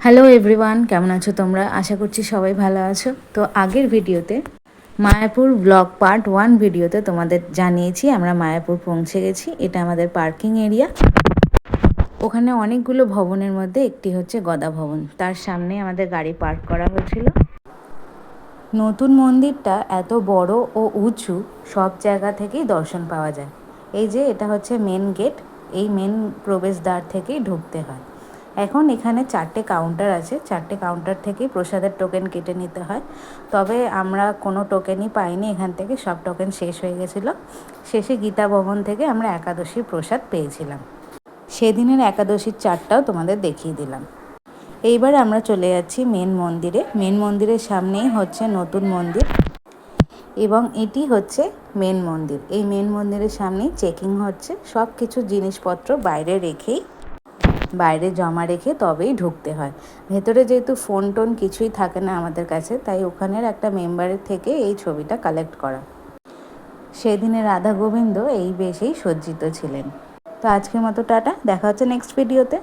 Hello everyone, কেমন আছো তোমরা? আশা করছি সবাই ভালো আছো। তো আগের ভিডিওতে মায়াপুর ব্লগ পার্ট 1 ভিডিওতে তোমাদের জানিয়েছি আমরা মায়াপুর পৌঁছে গেছি। এটা আমাদের পার্কিং এরিয়া। ওখানে অনেকগুলো ভবনের মধ্যে একটি হচ্ছে গদা ভবন, তার সামনে আমাদের গাড়ি পার্ক করা হয়েছিল। নতুন মন্দিরটা এত বড় ও উঁচু, সব জায়গা থেকেই দর্শন পাওয়া যায়। এই যে এটা হচ্ছে মেন গেট, এই মেন প্রবেশদ্বার থেকেই ঢুকতে হয়। এখন এখানে 4টে কাউন্টার আছে, 4টে কাউন্টার থেকেই প্রসাদের টোকেন কেটে নিতে হয়। তবে আমরা কোনো টোকেনই পাইনি এখান থেকে, সব টোকেন শেষ হয়ে গেছিলো। শেষে গীতা ভবন থেকে আমরা একাদশীর প্রসাদ পেয়েছিলাম। সেদিনের একাদশীর চারটাও তোমাদের দেখিয়ে দিলাম। এইবার আমরা চলে যাচ্ছি মেন মন্দিরে। মেন মন্দিরের সামনেই হচ্ছে নতুন মন্দির এবং এটি হচ্ছে মেন মন্দির। এই মেন মন্দিরের সামনেই চেকিং হচ্ছে। সব কিছু জিনিসপত্র বাইরে জমা রেখে তবেই ঢুকতে হয়। ভেতরে যেহেতু ফোন টোন কিছুই থাকে না আমাদের কাছে, তাই ওখানের একটা মেম্বারের থেকে এই ছবিটা কালেক্ট করা। সেদিনে রাধা গোবিন্দ এই বেশেই সজ্জিত ছিলেন। তো আজকের মতো টাটা, দেখা হচ্ছে নেক্সট ভিডিওতে।